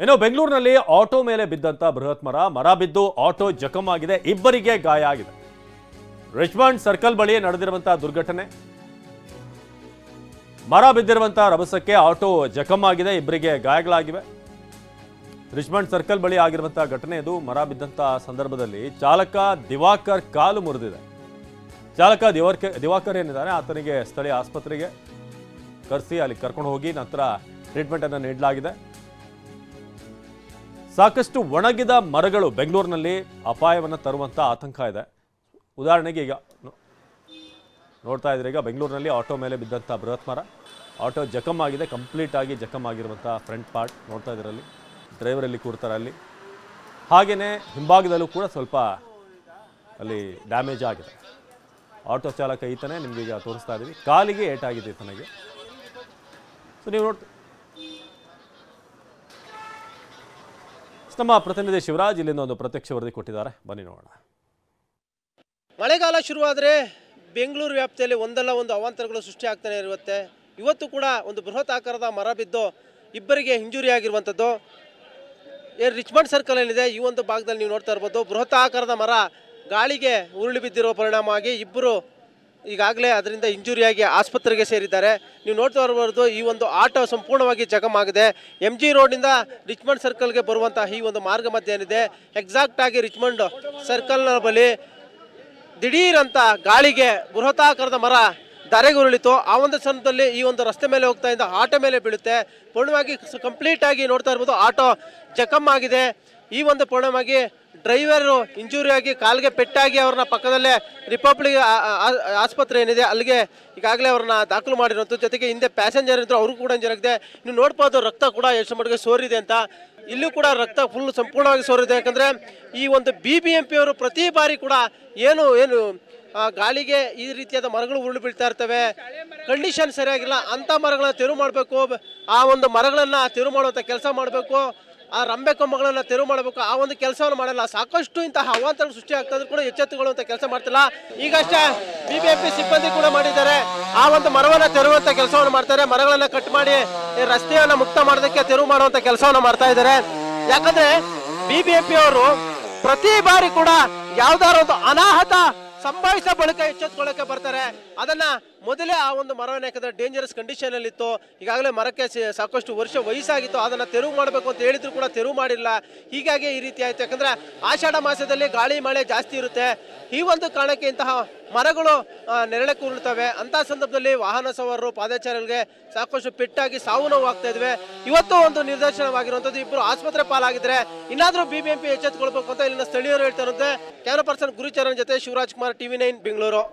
ಇನ್ನು ಬೆಂಗಳೂರಿನಲ್ಲಿ ಆಟೋ ಮೇಲೆ ಬಿದ್ದಂತ ಬೃಹತ್ ಮರ ಬಿದ್ದು ಆಟೋ ಜಖಂ ಆಗಿದೆ, ಇಬ್ಬರಿಗೆ ಗಾಯ ಆಗಿದೆ. ರಿಚ್ಮಂಡ್ ಸರ್ಕಲ್ ಬಳಿ ನಡೆದಿರುವಂತಹ ದುರ್ಘಟನೆ. ಮರ ಬಿದ್ದಿರುವಂತಹ ರಭಸಕ್ಕೆ ಆಟೋ ಜಖಂ ಆಗಿದೆ, ಇಬ್ಬರಿಗೆ ಗಾಯಗಳಾಗಿವೆ. ರಿಚ್ಮಂಡ್ ಸರ್ಕಲ್ ಬಳಿ ಆಗಿರುವಂತಹ ಘಟನೆ ಇದು. ಮರ ಬಿದ್ದಂತಹ ಸಂದರ್ಭದಲ್ಲಿ ಚಾಲಕ ದಿವಾಕರ್ ಕಾಲು ಮುರಿದಿದೆ. ಚಾಲಕ ದಿವಾಕರ್ ಏನಿದ್ದಾನೆ ಆತನಿಗೆ ಸ್ಥಳೀಯ ಆಸ್ಪತ್ರೆಗೆ ಕರೆಸಿ ಅಲ್ಲಿ ಕರ್ಕೊಂಡು ಹೋಗಿ ನಂತರ ಟ್ರೀಟ್ಮೆಂಟ್ ಅನ್ನು ನೀಡಲಾಗಿದೆ. ಸಾಕಷ್ಟು ಒಣಗಿದ ಮರಗಳು ಬೆಂಗಳೂರಿನಲ್ಲಿ ಅಪಾಯವನ್ನು ತರುವಂತ ಆತಂಕ ಇದೆ. ಉದಾಹರಣೆಗೆ ಈಗ ನೋಡ್ತಾ ಇದ್ರೆ, ಈಗ ಬೆಂಗಳೂರಿನಲ್ಲಿ ಆಟೋ ಮೇಲೆ ಬಿದ್ದಂಥ ಬೃಹತ್ ಮರ, ಆಟೋ ಜಖಂ ಆಗಿದೆ, ಕಂಪ್ಲೀಟ್ ಆಗಿ ಜಖಂ ಆಗಿರುವಂಥ ಫ್ರಂಟ್ ಪಾರ್ಟ್ ನೋಡ್ತಾ ಇದ್ರಲ್ಲಿ, ಡ್ರೈವರಲ್ಲಿ ಕೂರ್ತಾರೆ ಅಲ್ಲಿ. ಹಾಗೆಯೇ ಹಿಂಭಾಗದಲ್ಲೂ ಕೂಡ ಸ್ವಲ್ಪ ಅಲ್ಲಿ ಡ್ಯಾಮೇಜ್ ಆಗಿದೆ. ಆಟೋ ಚಾಲಕ ಈತನೇ, ನಿಮ್ಗೆ ಈಗ ತೋರಿಸ್ತಾ ಇದ್ದೀವಿ. ಕಾಲಿಗೆ ಏಟಾಗಿದೆ ಈತನಿಗೆ. ಸೊ ನೀವು ನೋಡ್ತೀವಿ, ನಮ್ಮ ಪ್ರತಿನಿಧಿ ಶಿವರಾಜ್ ಇಲ್ಲಿಂದ ಒಂದು ಪ್ರತ್ಯಕ್ಷ ವರದಿ ಕೊಟ್ಟಿದ್ದಾರೆ, ಬನ್ನಿ ನೋಡೋಣ. ಮಳೆಗಾಲ ಶುರುವಾದರೆ ಬೆಂಗಳೂರು ವ್ಯಾಪ್ತಿಯಲ್ಲಿ ಒಂದಲ್ಲ ಒಂದು ಅವಾಂತರಗಳು ಸೃಷ್ಟಿ ಆಗ್ತಾನೆ ಇರುತ್ತೆ. ಇವತ್ತು ಕೂಡ ಒಂದು ಬೃಹತ್ ಆಕಾರದ ಮರ ಬಿದ್ದು ಇಬ್ಬರಿಗೆ ಇಂಜುರಿ ಆಗಿರುವಂಥದ್ದು. ರಿಚ್ಮಂಡ್ ಸರ್ಕಲ್ ಏನಿದೆ ಈ ಒಂದು ಭಾಗದಲ್ಲಿ ನೀವು ನೋಡ್ತಾ ಇರ್ಬೋದು, ಬೃಹತ್ ಆಕಾರದ ಮರ ಗಾಳಿಗೆ ಉರುಳಿ ಬಿದ್ದಿರೋ ಪರಿಣಾಮವಾಗಿ ಇಬ್ಬರು ಈಗಾಗಲೇ ಅದರಿಂದ ಇಂಜುರಿಯಾಗಿ ಆಸ್ಪತ್ರೆಗೆ ಸೇರಿದ್ದಾರೆ. ನೀವು ನೋಡ್ತಾ ಇರಬಹುದು, ಈ ಒಂದು ಆಟೋ ಸಂಪೂರ್ಣವಾಗಿ ಜಖಂ ಆಗಿದೆ. MG ರೋಡ್ನಿಂದ ರಿಚ್ಮಂಡ್ ಸರ್ಕಲ್ಗೆ ಬರುವಂತಹ ಈ ಒಂದು ಮಾರ್ಗ ಮಧ್ಯೆ ಏನಿದೆ, ಎಕ್ಸಾಕ್ಟ್ ಆಗಿ ರಿಚ್ಮಂಡ್ ಸರ್ಕಲ್ನ ಬಳಿ ದಿಢೀರಂತ ಗಾಳಿಗೆ ಬೃಹತಾಕಾರದ ಮರ ಧರೆಗೆ ಉರುಳಿತು. ಆ ಒಂದು ಸಂದರ್ಭದಲ್ಲಿ ಈ ಒಂದು ರಸ್ತೆ ಮೇಲೆ ಹೋಗ್ತಾ ಇದ್ದ ಆಟೋ ಮೇಲೆ ಬೀಳುತ್ತೆ. ಪೂರ್ಣವಾಗಿ ಕಂಪ್ಲೀಟ್ ಆಗಿ ನೋಡ್ತಾ ಇರ್ಬೋದು, ಆಟೋ ಜಖಂ ಆಗಿದೆ. ಈ ಒಂದು ಪರಿಣಾಮವಾಗಿ ಡ್ರೈವರು ಇಂಜುರಿ ಆಗಿ ಕಾಲಿಗೆ ಪೆಟ್ಟಾಗಿ ಅವ್ರನ್ನ ಪಕ್ಕದಲ್ಲೇ ರಿಪಬ್ಲಿಕ್ ಆಸ್ಪತ್ರೆ ಏನಿದೆ ಅಲ್ಲಿಗೆ ಈಗಾಗಲೇ ಅವ್ರನ್ನ ದಾಖಲು ಮಾಡಿರೋಂಥ. ಜೊತೆಗೆ ಹಿಂದೆ ಪ್ಯಾಸೆಂಜರ್ ಇದ್ರು, ಅವರು ಕೂಡ ಇಂಜುರಿ ಆಗಿದೆ. ನೀವು ನೋಡ್ಬೋದು, ರಕ್ತ ಕೂಡ ಎಷ್ಟು ಮಟ್ಟಿಗೆ ಸೋರಿದೆ ಅಂತ. ಇಲ್ಲೂ ಕೂಡ ರಕ್ತ ಫುಲ್ ಸಂಪೂರ್ಣವಾಗಿ ಸೋರಿದೆ. ಯಾಕಂದರೆ ಈ ಒಂದು BBMP ಅವರು ಪ್ರತಿ ಬಾರಿ ಕೂಡ ಏನು ಗಾಳಿಗೆ ಈ ರೀತಿಯಾದ ಮರಗಳು ಉರುಳು ಬೀಳ್ತಾ ಇರ್ತವೆ, ಕಂಡೀಷನ್ ಸರಿಯಾಗಿಲ್ಲ, ಅಂಥ ಮರಗಳನ್ನ ತೆರವು ಮಾಡಬೇಕು, ಆ ಒಂದು ಮರಗಳನ್ನು ತೆರವು ಮಾಡುವಂಥ ಕೆಲಸ ಮಾಡಬೇಕು, ಆ ರಂಬೆ ಕೊಂಬಗಳನ್ನು ತೆರವು ಮಾಡಬೇಕು. ಆ ಒಂದು ಕೆಲಸವನ್ನು ಮಾಡಲ್ಲ. ಸಾಕಷ್ಟು ಇಂತಹ ಅವಾಂತರಗಳು ಸೃಷ್ಟಿ ಆಗ್ತಾ ಇದ್ರು ಕೂಡ ಎಚ್ಚೆತ್ತುಕೊಳ್ಳುವಂಥ ಕೆಲಸ ಮಾಡ್ತಿಲ್ಲ. ಈಗಷ್ಟೇ BBMP ಸಿಬ್ಬಂದಿ ಕೂಡ ಮಾಡಿದ್ದಾರೆ, ಆ ಒಂದು ಮರವನ್ನು ತೆರವುವಂಥ ಕೆಲಸವನ್ನು ಮಾಡ್ತಾರೆ. ಮರಗಳನ್ನು ಕಟ್ ಮಾಡಿ ರಸ್ತೆಯನ್ನು ಮುಕ್ತ ಮಾಡೋದಕ್ಕೆ ತೆರವು ಮಾಡುವಂಥ ಕೆಲಸವನ್ನು ಮಾಡ್ತಾ ಇದ್ದಾರೆ. ಯಾಕಂದ್ರೆ BBMP ಅವರು ಪ್ರತಿ ಬಾರಿ ಕೂಡ ಯಾವ್ದಾರ ಒಂದು ಅನಾಹುತ ಸಂಭವಿಸಿದ ಬಳಿಕ ಎಚ್ಚೆತ್ತುಕೊಳ್ಳಕ್ಕೆ ಬರ್ತಾರೆ. ಅದನ್ನ ಮೊದಲೇ ಆ ಒಂದು ಮರವನ್ನು, ಯಾಕಂದ್ರೆ ಡೇಂಜರಸ್ ಕಂಡೀಷನ್ ಅಲ್ಲಿ ಇತ್ತು, ಈಗಾಗಲೇ ಮರಕ್ಕೆ ಸಾಕಷ್ಟು ವರ್ಷ ವಯಸ್ಸಾಗಿತ್ತು, ಅದನ್ನ ತೆರವು ಮಾಡಬೇಕು ಅಂತ ಹೇಳಿದ್ರು ಕೂಡ ತೆರವು ಮಾಡಿಲ್ಲ. ಹೀಗಾಗಿ ಈ ರೀತಿ ಆಯ್ತು. ಯಾಕಂದ್ರೆ ಆಷಾಢ ಮಾಸದಲ್ಲಿ ಗಾಳಿ ಮಳೆ ಜಾಸ್ತಿ ಇರುತ್ತೆ. ಈ ಒಂದು ಕಾರಣಕ್ಕೆ ಇಂತಹ ಮರಗಳು ನೆರಳಕ್ಕೆ ಉರುಳ್ತವೆ. ಅಂತ ಸಂದರ್ಭದಲ್ಲಿ ವಾಹನ ಸವಾರರು, ಪಾದಚಾರಿಗಳಿಗೆ ಸಾಕಷ್ಟು ಪೆಟ್ಟಾಗಿ ಸಾವು ನೋವು ಆಗ್ತಾ ಇದ್ವಿ. ಇವತ್ತು ಒಂದು ನಿದರ್ಶನವಾಗಿರುವಂತದ್ದು, ಇಬ್ಬರು ಆಸ್ಪತ್ರೆ ಪಾಲಾಗಿದ್ರೆ ಇನ್ನಾದ್ರೂ BBMP ಎಚ್ಚೆತ್ತುಕೊಳ್ಬೇಕು ಅಂತ ಇಲ್ಲಿನ ಸ್ಥಳೀಯರು ಹೇಳ್ತಾ ಇರುತ್ತೆ. ಕ್ಯಾಮರಾ ಪರ್ಸನ್ ಗುರುಚರಣ್ ಜೊತೆ ಶಿವರಾಜ್ ಕುಮಾರ್, TV9 ಬೆಂಗಳೂರು.